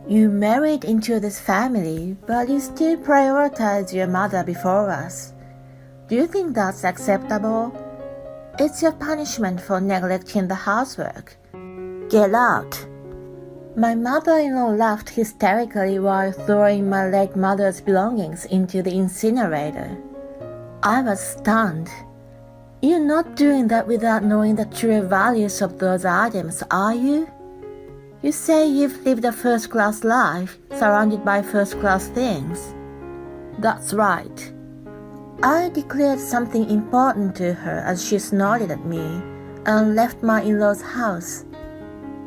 You married into this family, but you still prioritize your mother before us. Do you think that's acceptable? It's your punishment for neglecting the housework. Get out! My mother-in-law laughed hysterically while throwing my late mother's belongings into the incinerator. I was stunned. You're not doing that without knowing the true values of those items, are you? You say you've lived a first-class life, surrounded by first-class things. That's right. I declared something important to her as she snorted at me and left my in-laws' house.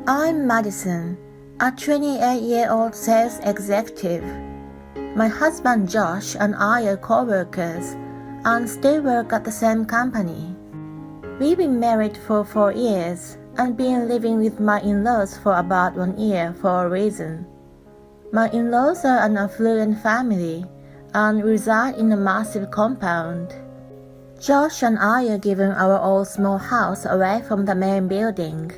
I'm Madison, a 28-year-old sales executive. My husband Josh and I are co-workers and still work at the same company. We've been married for 4 years and been living with my in-laws for about 1 year for a reason. My in-laws are an affluent family and reside in a massive compound. Josh and I are given our old small house away from the main building.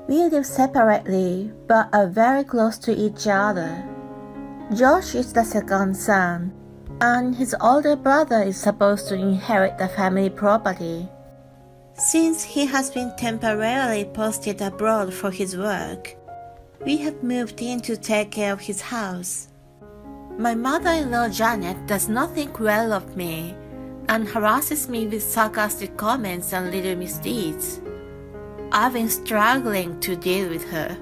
We live separately but are very close to each other. Josh is the second son, and his older brother is supposed to inherit the family property. Since he has been temporarily posted abroad for his work, we have moved in to take care of his house. My mother-in-law Janet does not think well of me and harasses me with sarcastic comments and little misdeeds. I've been struggling to deal with her.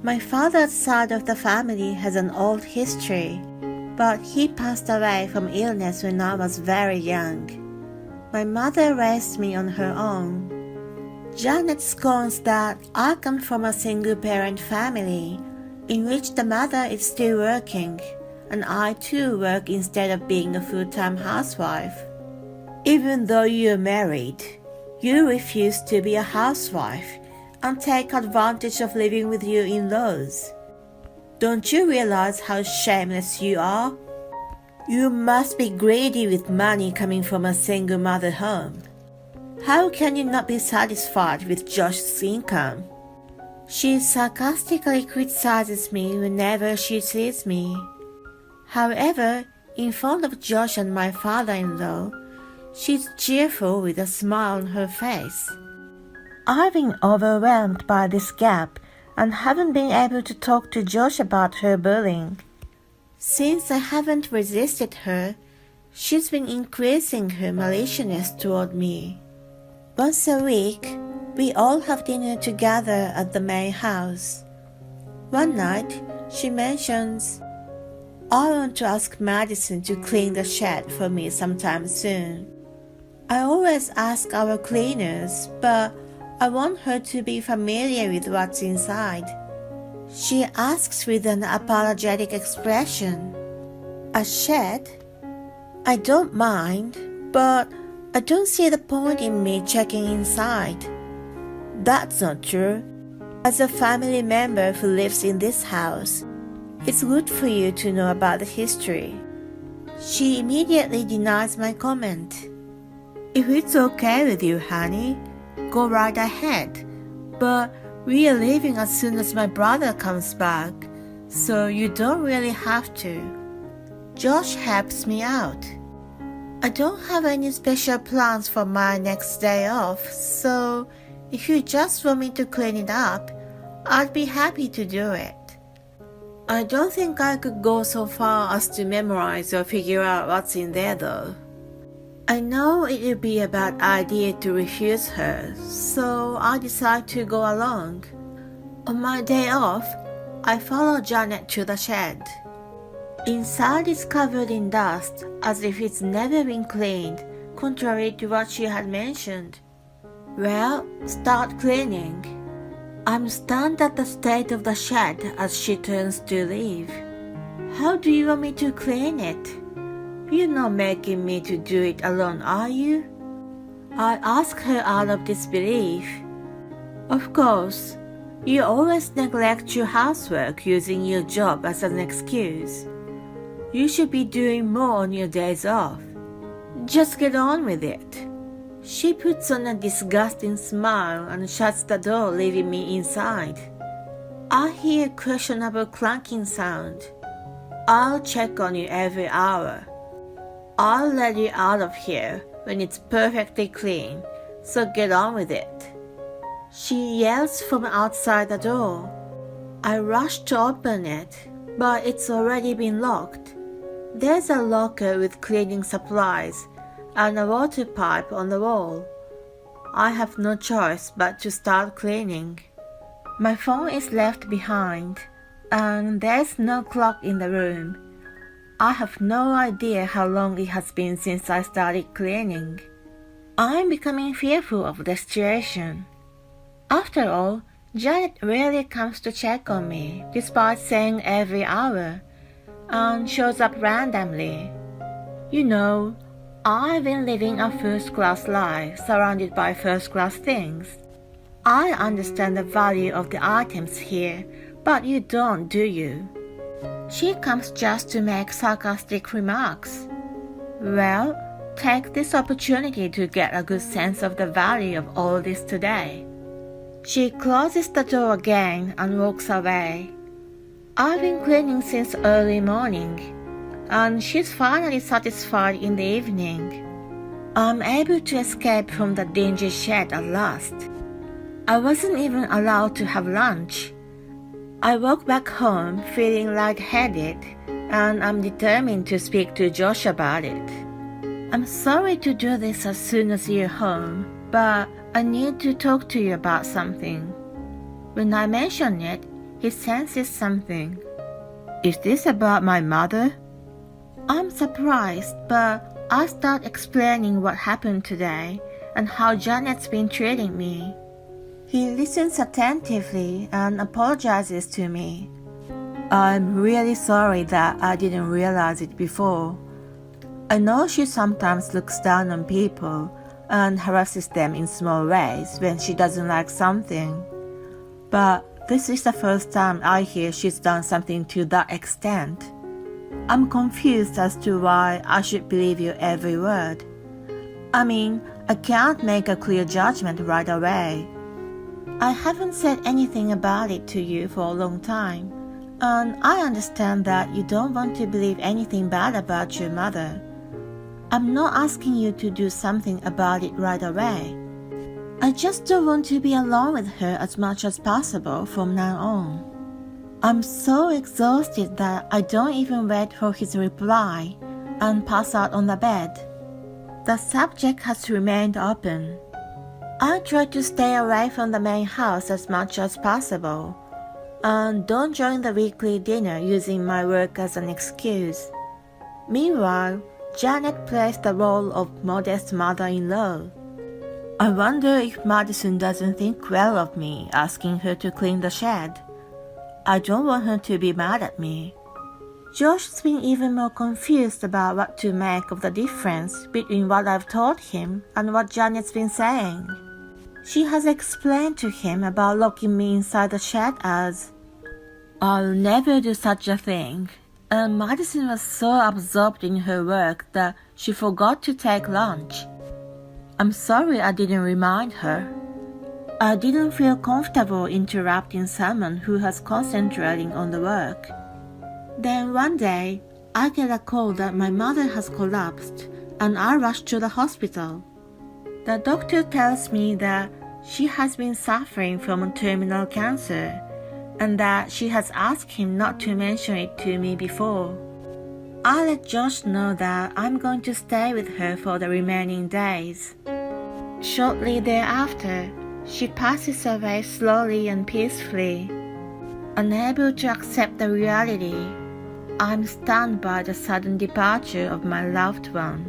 My father's side of the family has an old history, but he passed away from illness when I was very young. My mother raised me on her own. Janet scorns that I come from a single-parent family in which the mother is still working, and I too work instead of being a full-time housewife. Even though you're married, you refuse to be a housewife and take advantage of living with your in-laws. Don't you realize how shameless you are? You must be greedy with money coming from a single mother home. How can you not be satisfied with Josh's income? She sarcastically criticizes me whenever she sees me. However, in front of Josh and my father-in-law, she's cheerful with a smile on her face. I've been overwhelmed by this gap and haven't been able to talk to Josh about her bullying. Since I haven't resisted her, she's been increasing her maliciousness toward me. Once a week, we all have dinner together at the main house. One night, she mentions, I want to ask Madison to clean the shed for me sometime soon. I always ask our cleaners, but I want her to be familiar with what's inside. She asks with an apologetic expression, A shed? I don't mind, but I don't see the point in me checking inside. That's not true. As a family member who lives in this house, it's good for you to know about the history. She immediately denies my comment. If it's okay with you, honey, go right ahead. But we are leaving as soon as my brother comes back, so you don't really have to. Josh helps me out. I don't have any special plans for my next day off, so if you just want me to clean it up, I'd be happy to do it. I don't think I could go so far as to memorize or figure out what's in there though. I know it would be a bad idea to refuse her, so I decide to go along. On my day off, I follow Janet to the shed. Inside is covered in dust, as if it's never been cleaned, contrary to what she had mentioned. Well, start cleaning. I'm stunned at the state of the shed as she turns to leave. How do you want me to clean it? You're not making me to do it alone, are you? I ask her out of disbelief. Of course, you always neglect your housework using your job as an excuse. You should be doing more on your days off. Just get on with it. She puts on a disgusting smile and shuts the door, leaving me inside. I hear questionable clanking sound. I'll check on you every hour. I'll let you out of here when it's perfectly clean, so get on with it. She yells from outside the door. I rush to open it, but it's already been locked. There's a locker with cleaning supplies and a water pipe on the wall. I have no choice but to start cleaning. My phone is left behind, and there's no clock in the room. I have no idea how long it has been since I started cleaning. I'm becoming fearful of the situation. After all, Janet rarely comes to check on me, despite saying every hour, and shows up randomly. You know, I've been living a first-class life surrounded by first-class things. I understand the value of the items here, but you don't, do you? She comes just to make sarcastic remarks. Well, take this opportunity to get a good sense of the value of all this today. She closes the door again and walks away. I've been cleaning since early morning, and she's finally satisfied in the evening. I'm able to escape from the dingy shed at last. I wasn't even allowed to have lunch. I walk back home feeling lightheaded, and I'm determined to speak to Josh about it. I'm sorry to do this as soon as you're home, but I need to talk to you about something. When I mention it, he senses something. Is this about my mother? I'm surprised, but I start explaining what happened today and how Janet's been treating me. He listens attentively and apologizes to me. I'm really sorry that I didn't realize it before. I know she sometimes looks down on people and harasses them in small ways when she doesn't like something. But this is the first time I hear she's done something to that extent. I'm confused as to why I should believe your every word. I mean, I can't make a clear judgment right away. I haven't said anything about it to you for a long time, and I understand that you don't want to believe anything bad about your mother. I'm not asking you to do something about it right away. I just don't want to be alone with her as much as possible from now on. I'm so exhausted that I don't even wait for his reply and pass out on the bed. The subject has remained open. I try to stay away from the main house as much as possible and don't join the weekly dinner using my work as an excuse. Meanwhile, Janet plays the role of modest mother-in-law. I wonder if Madison doesn't think well of me asking her to clean the shed. I don't want her to be mad at me. Josh's been even more confused about what to make of the difference between what I've told him and what Janet's been saying. She has explained to him about locking me inside the shed as, "I'll never do such a thing," and Madison was so absorbed in her work that she forgot to take lunch. I'm sorry I didn't remind her. I didn't feel comfortable interrupting someone who was concentrating on the work. Then one day, I get a call that my mother has collapsed, and I rush to the hospital. The doctor tells me that she has been suffering from terminal cancer, and that she has asked him not to mention it to me before. I let Josh know that I'm going to stay with her for the remaining days. Shortly thereafter, she passes away slowly and peacefully. Unable to accept the reality, I'm stunned by the sudden departure of my loved one.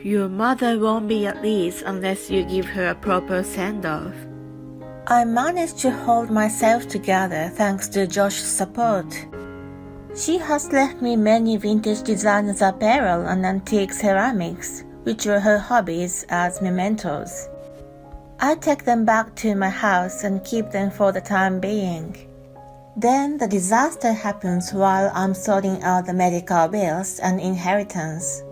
Your mother won't be at ease unless you give her a proper send-off. I managed to hold myself together thanks to Josh's support. She has left me many vintage designers apparel and antique ceramics, which were her hobbies, as mementos. I take them back to my house and keep them for the time being. Then the disaster happens while I'm sorting out the medical bills and inheritance.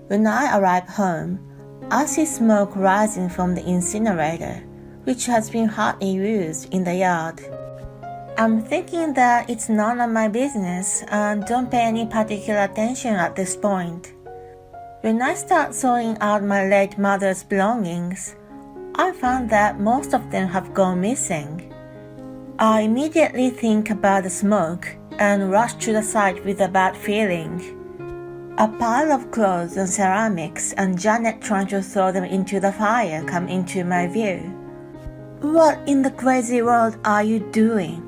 When I arrive home, I see smoke rising from the incinerator, which has been hardly used in the yard. I'm thinking that it's none of my business and don't pay any particular attention at this point. When I start sorting out my late mother's belongings, I found that most of them have gone missing. I immediately think about the smoke and rush to the site with a bad feeling. A pile of clothes and ceramics and Janet trying to throw them into the fire come into my view. What in the crazy world are you doing?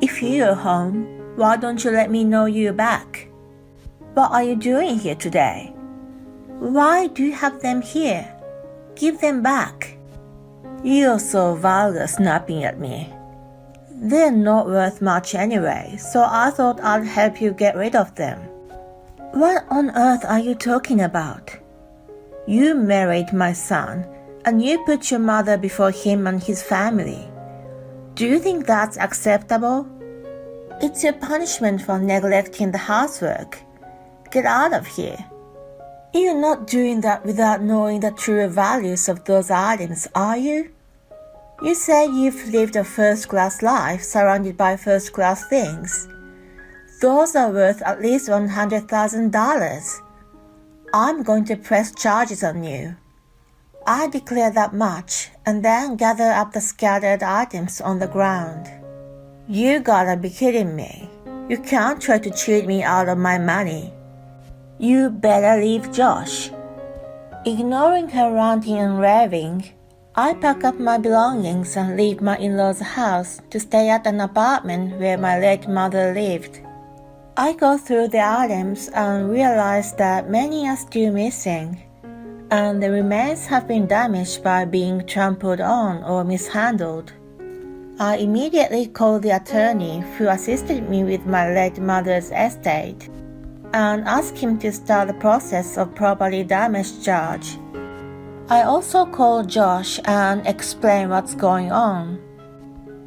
If you're home, why don't you let me know you're back? What are you doing here today? Why do you have them here? Give them back. You're so vulgar snapping at me. They're not worth much anyway, so I thought I'd help you get rid of them. What on earth are you talking about? You married my son, and you put your mother before him and his family. Do you think that's acceptable? It's your punishment for neglecting the housework. Get out of here. You're not doing that without knowing the true values of those items, are you? You say you've lived a first-class life surrounded by first-class things. Those are worth at least $100,000. I'm going to press charges on you. I declare that much and then gather up the scattered items on the ground. You gotta be kidding me. You can't try to cheat me out of my money. You better leave Josh. Ignoring her ranting and raving, I pack up my belongings and leave my in-laws' house to stay at an apartment where my late mother lived. I go through the items and realize that many are still missing, and the remains have been damaged by being trampled on or mishandled. I immediately called the attorney who assisted me with my late mother's estate and asked him to start the process of property damage charge. I also called Josh and explained what's going on.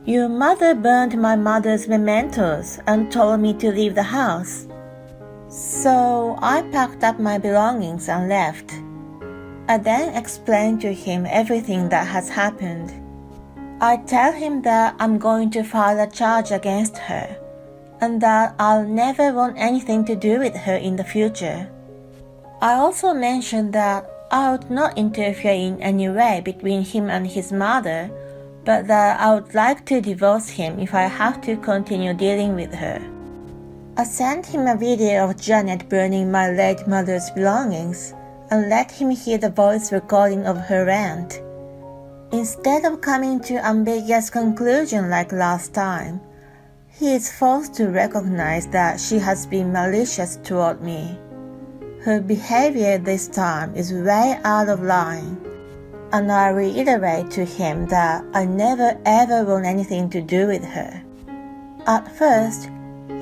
Your mother burned my mother's mementos and told me to leave the house. So I packed up my belongings and left. I then explained to him everything that has happened. I tell him that I'm going to file a charge against her and that I'll never want anything to do with her in the future. I also mentioned that I would not interfere in any way between him and his mother, but that I would like to divorce him if I have to continue dealing with her. I sent him a video of Janet burning my late mother's belongings and let him hear the voice recording of her rant. Instead of coming to ambiguous conclusion like last time, he is forced to recognize that she has been malicious toward me. Her behavior this time is way out of line, and I reiterate to him that I never ever want anything to do with her. At first,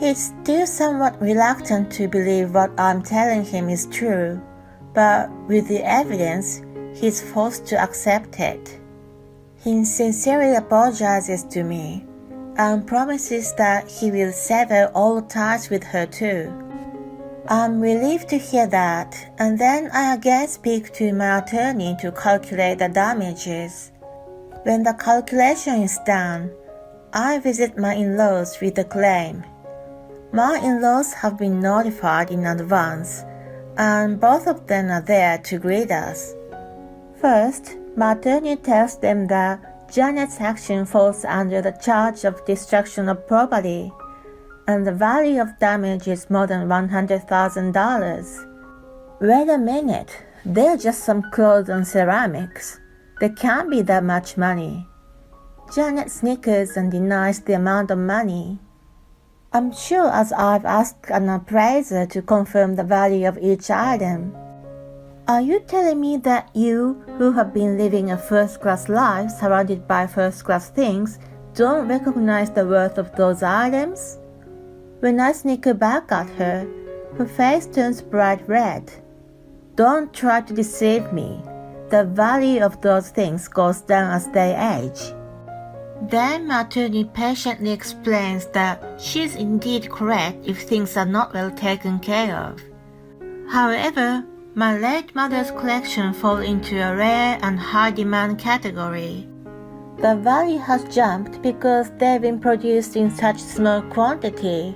he's still somewhat reluctant to believe what I'm telling him is true, but with the evidence, he's forced to accept it. He sincerely apologizes to me and promises that he will sever all ties with her too. I'm relieved to hear that, and then I again speak to my attorney to calculate the damages. When the calculation is done, I visit my in-laws with the claim. My in-laws have been notified in advance, and both of them are there to greet us. First, my attorney tells them that Janet's action falls under the charge of destruction of property, and the value of damage is more than $100,000. Wait a minute, they're just some clothes and ceramics. There can't be that much money. Janet snickers and denies the amount of money. I'm sure as I've asked an appraiser to confirm the value of each item. Are you telling me that you, who have been living a first-class life surrounded by first-class things, don't recognize the worth of those items? When I snicker back at her, her face turns bright red. Don't try to deceive me. The value of those things goes down as they age. Then my attorney patiently explains that she's indeed correct if things are not well taken care of. However, my late mother's collection falls into a rare and high-demand category. The value has jumped because they've been produced in such small quantity,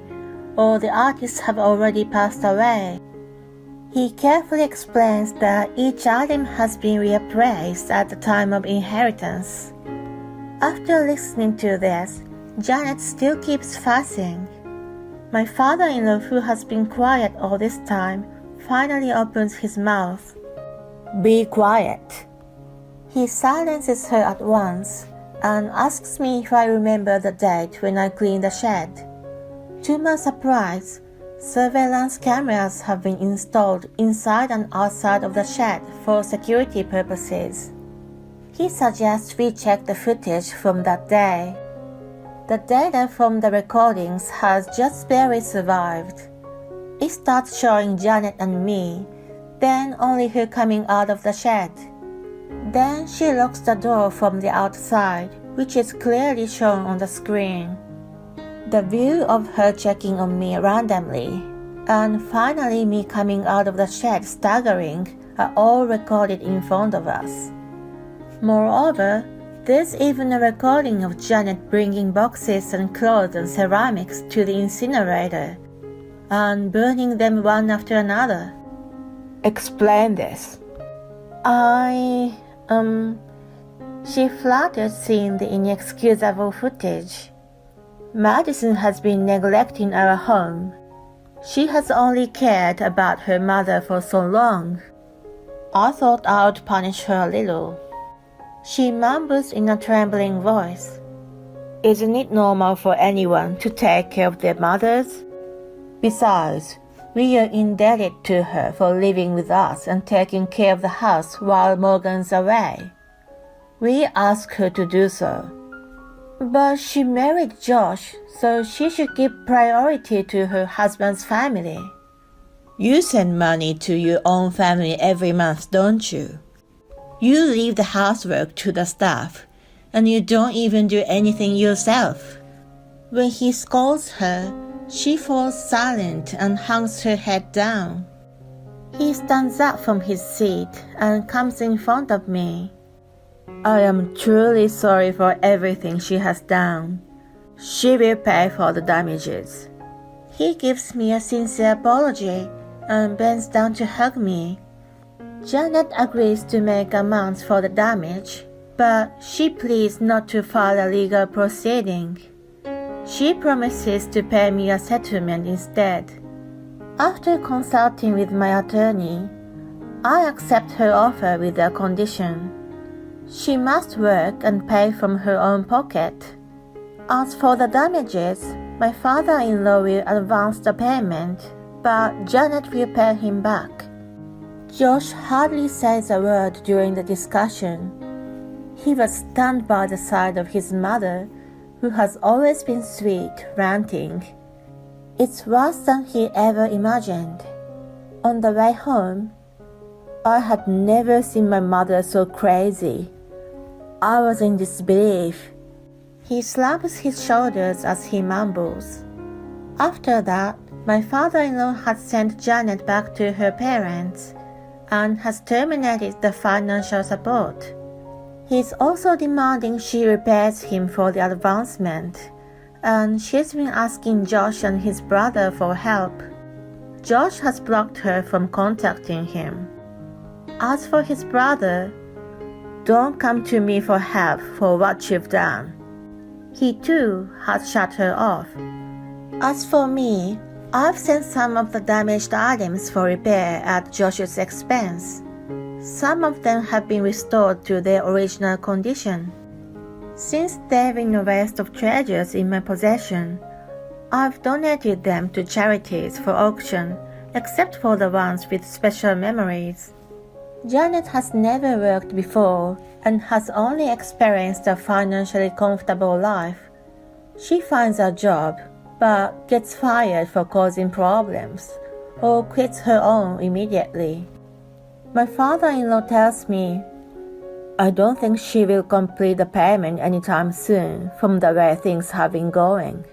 or the artists have already passed away. He carefully explains that each item has been reappraised at the time of inheritance. After listening to this, Janet still keeps fussing. My father-in-law, who has been quiet all this time, finally opens his mouth. "Be quiet." He silences her at once and asks me if I remember the date when I cleaned the shed. To my surprise, surveillance cameras have been installed inside and outside of the shed for security purposes. He suggests we check the footage from that day. The data from the recordings has just barely survived. It starts showing Janet and me, then only her coming out of the shed. Then she locks the door from the outside, which is clearly shown on the screen. The view of her checking on me randomly, and finally me coming out of the shed staggering, are all recorded in front of us. Moreover, there's even a recording of Janet bringing boxes and clothes and ceramics to the incinerator, and burning them one after another. Explain this. She fluttered seeing the inexcusable footage. Madison has been neglecting our home. She has only cared about her mother for so long. I thought I would punish her a little. She mumbles in a trembling voice. Isn't it normal for anyone to take care of their mothers? Besides, we are indebted to her for living with us and taking care of the house while Morgan's away. We ask her to do so. But she married Josh, so she should give priority to her husband's family. You send money to your own family every month, don't you? You leave the housework to the staff, and you don't even do anything yourself. When he scolds her, she falls silent and hangs her head down. He stands up from his seat and comes in front of me. I am truly sorry for everything she has done. She will pay for the damages. He gives me a sincere apology and bends down to hug me. Janet agrees to make amends for the damage, but she pleads not to file a legal proceeding. She promises to pay me a settlement instead. After consulting with my attorney, I accept her offer with a condition. She must work and pay from her own pocket. As for the damages, my father-in-law will advance the payment, but Janet will pay him back. Josh hardly says a word during the discussion. He was stunned by the sight of his mother, who has always been sweet, ranting. It's worse than he ever imagined. On the way home, I had never seen my mother so crazy. I was in disbelief. He slaps his shoulders as he mumbles. After that, my father-in-law had sent Janet back to her parents and has terminated the financial support. He's also demanding she repays him for the advancement, and she's been asking Josh and his brother for help. Josh has blocked her from contacting him. As for his brother, don't come to me for help for what you've done. He too has shut her off. As for me, I've sent some of the damaged items for repair at Josh's expense. Some of them have been restored to their original condition. Since they've been a waste of treasures in my possession, I've donated them to charities for auction, except for the ones with special memories. Janet has never worked before and has only experienced a financially comfortable life. She finds a job, but gets fired for causing problems, or quits her own immediately. My father-in-law tells me, I don't think she will complete the payment anytime soon from the way things have been going.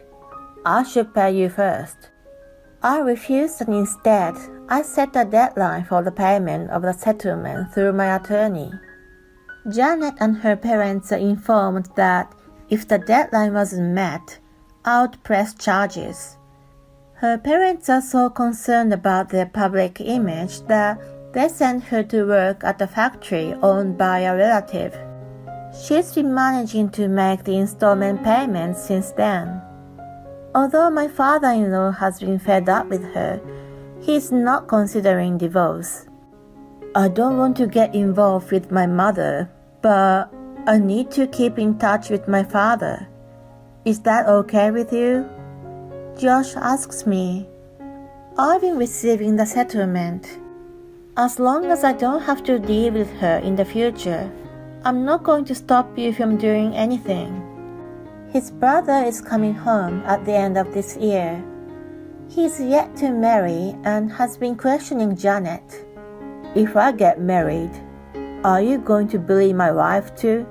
I should pay you first. I refused, and instead I set a deadline for the payment of the settlement through my attorney. Janet and her parents are informed that if the deadline wasn't met, I would press charges. Her parents are so concerned about their public image that they sent her to work at a factory owned by a relative. She's been managing to make the installment payments since then. Although my father-in-law has been fed up with her, he's not considering divorce. I don't want to get involved with my mother, but I need to keep in touch with my father. Is that okay with you? Josh asks me. I've been receiving the settlement. As long as I don't have to deal with her in the future, I'm not going to stop you from doing anything. His brother is coming home at the end of this year. He's yet to marry and has been questioning Janet. If I get married, are you going to bully my wife too?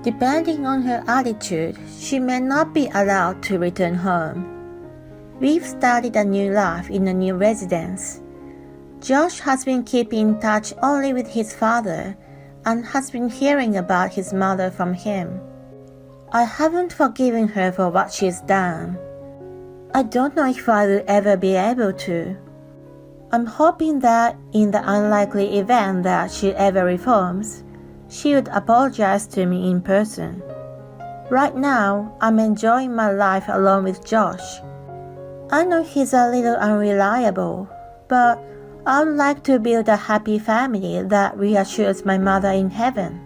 Depending on her attitude, she may not be allowed to return home. We've started a new life in a new residence. Josh has been keeping in touch only with his father and has been hearing about his mother from him. I haven't forgiven her for what she's done. I don't know if I will ever be able to. I'm hoping that in the unlikely event that she ever reforms, she would apologize to me in person. Right now, I'm enjoying my life alone with Josh. I know he's a little unreliable, but I would like to build a happy family that reassures my mother in heaven.